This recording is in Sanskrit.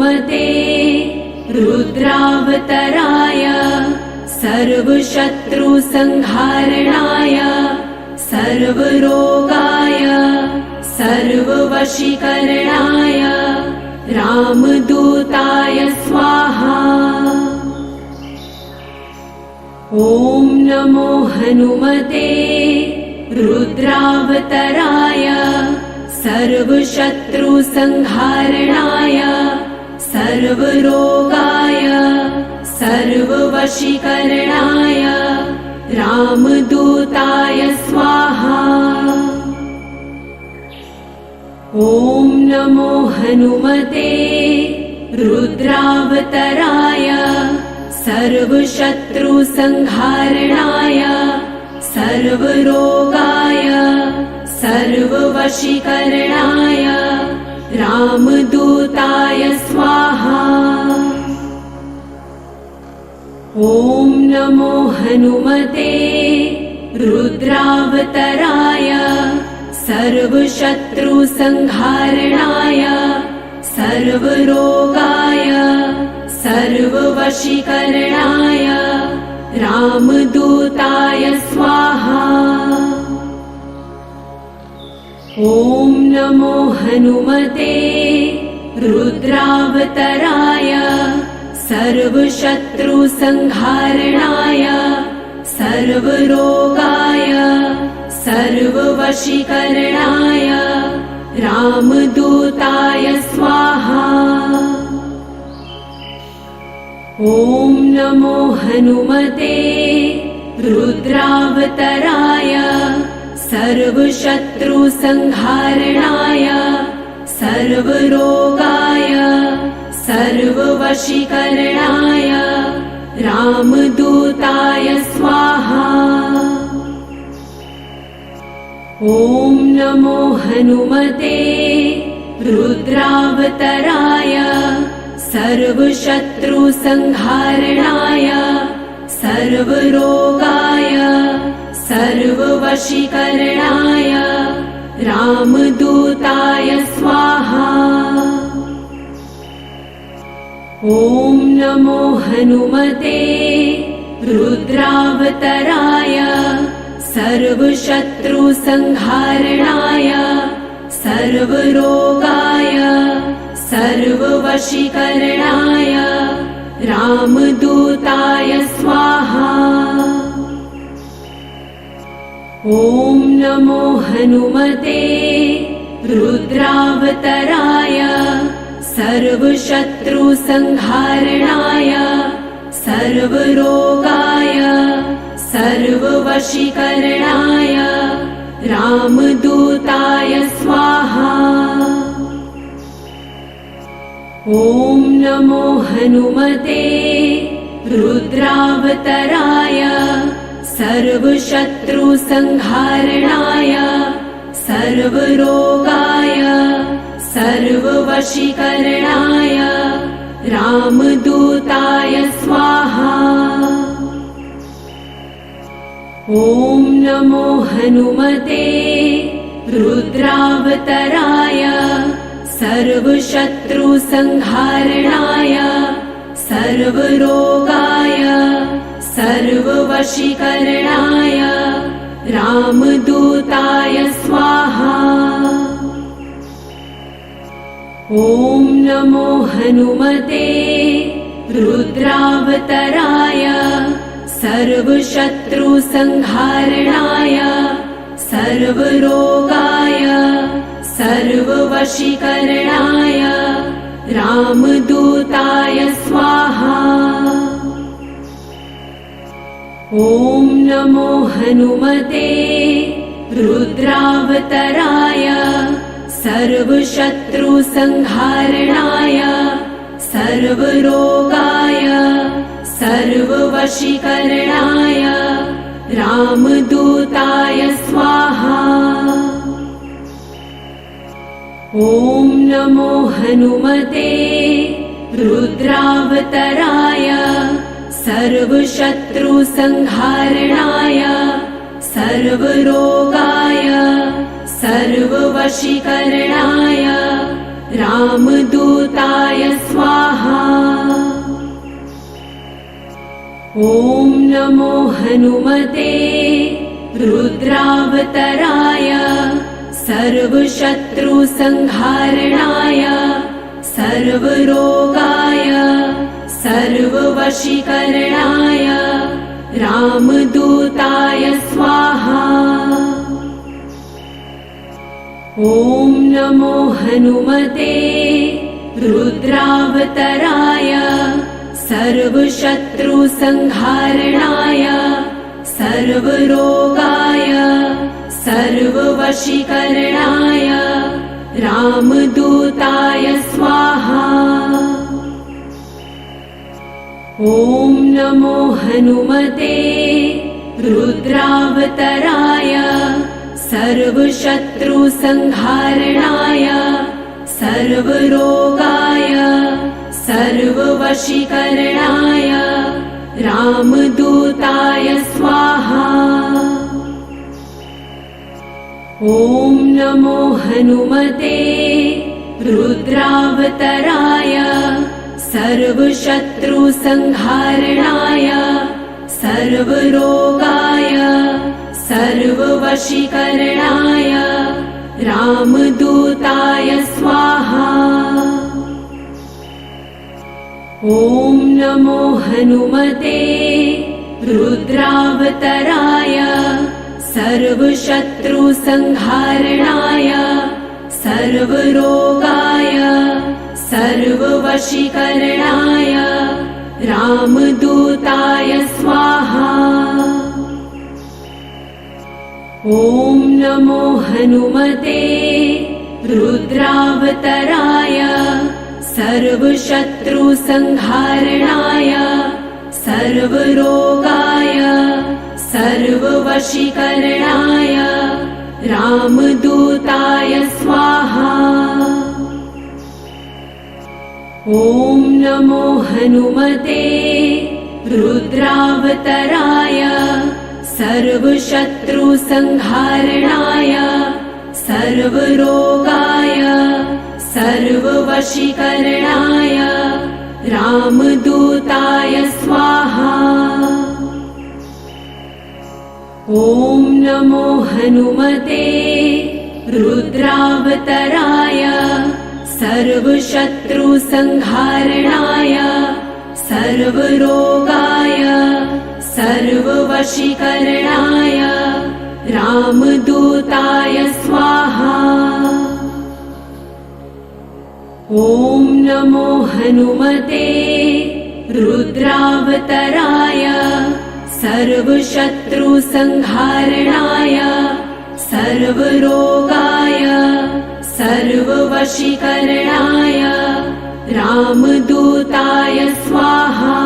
हनुमते रुद्रावतराय सर्वशत्रुसंहारणाय सर्वरोगाय सर्ववशीकरणाय रामदूताय स्वाहा। ॐ नमो हनुमते रुद्रावतराय सर्वशत्रुसंहारणाय सर्वरोगाय सर्ववशीकरणाय रामदूताय स्वाहा। ॐ नमो हनुमते रुद्रावतराय सर्वशत्रुसंहारणाय सर्वरोगाय सर्ववशीकरणाय रामदूताय स्वाहा। ॐ नमो हनुमते रुद्रावतराय सर्वशत्रुसंहारणाय सर्वरोगाय सर्ववशीकरणाय रामदूताय स्वाहा। ॐ नमो हनुमते रुद्रावतराय सर्वशत्रुसंहारणाय सर्वरोगाय सर्ववशीकरणाय रामदूताय स्वाहा। ॐ नमो हनुमते रुद्रावतराय सर्वशत्रुसंहारणाय सर्वरोगाय सर्ववशीकरणाय रामदूताय स्वाहा। ॐ नमो हनुमते रुद्रावतराय सर्वशत्रुसंहारणाय सर्वरोगाय सर्ववशीकरणाय रामदूताय स्वाहा। ॐ नमो हनुमते रुद्रावतराय सर्वशत्रुसंहारणाय सर्वरोगाय सर्ववशीकरणाय रामदूताय स्वाहा। ॐ नमो हनुमते रुद्रावतराय सर्वशत्रुसंहारणाय सर्वरोगाय सर्ववशीकरणाय रामदूताय स्वाहा। ॐ नमो हनुमते रुद्रावतराय सर्वशत्रुसंहारणाय सर्वरोगाय सर्ववशीकरणाय रामदूताय स्वाहा। ॐ नमो हनुमते रुद्रावतराय सर्वशत्रुसंहारणाय सर्वरोगाय सर्ववशीकरणाय रामदूताय स्वाहा। ॐ नमो हनुमते रुद्रावतराय सर्वशत्रुसंहारणाय सर्वरोगाय सर्ववशीकरणाय रामदूताय स्वाहा। ॐ नमो हनुमते रुद्रावतराय सर्वशत्रुसंहारणाय सर्वरोगाय सर्ववशीकरणाय रामदूताय स्वाहा। ॐ नमो हनुमते रुद्रावतराय सर्वशत्रुसंहारणाय सर्वरोगाय सर्ववशीकरणाय रामदूताय स्वाहा। नमो हनुमते रुद्रावतराय सर्वशत्रुसंहारणाय सर्वरोगाय सर्ववशीकरणाय रामदूताय स्वाहा। ॐ नमो हनुमते रुद्रावतराय सर्वशत्रुसंहारणाय सर्वरोगाय सर्ववशीकरणाय रामदूताय स्वाहा। ॐ नमो हनुमते रुद्रावतराय सर्वशत्रुसंहारणाय सर्वरोगाय सर्ववशीकरणाय रामदूताय स्वाहा। ॐ नमो हनुमते रुद्रावतराय सर्वशत्रुसंहारणाय सर्वरोगाय सर्ववशीकरणाय रामदूताय स्वाहा। ॐ नमो हनुमते रुद्रावतराय सर्वशत्रुसंहारणाय सर्वरोगाय सर्ववशीकरणाय रामदूताय स्वाहा। ॐ नमो हनुमते रुद्रावतराय सर्वशत्रुसंहारणाय सर्वरोगाय सर्ववशीकरणाय रामदूताय स्वाहा। ॐ नमो हनुमते रुद्रावतराय सर्वशत्रुसंहारणाय सर्वरोगाय सर्ववशीकरणाय रामदूताय स्वाहा। ॐ नमो हनुमते रुद्रावतराय सर्वशत्रुसंहारणाय सर्वरोगाय सर्ववशीकरणाय रामदूताय स्वाहा। ॐ नमो हनुमते रुद्रावतराय सर्वशत्रुसंहारणाय सर्वरोगाय सर्ववशीकरणाय रामदूताय स्वाहा। ॐ नमो हनुमते रुद्रावतराय सर्वशत्रुसंहारणाय सर्वरोगाय सर्ववशीकरणाय रामदूताय स्वाहा। ॐ नमो हनुमते रुद्रावतराय सर्वशत्रुसंहारणाय सर्वरोगाय सर्ववशीकरणाय रामदूताय स्वाहा।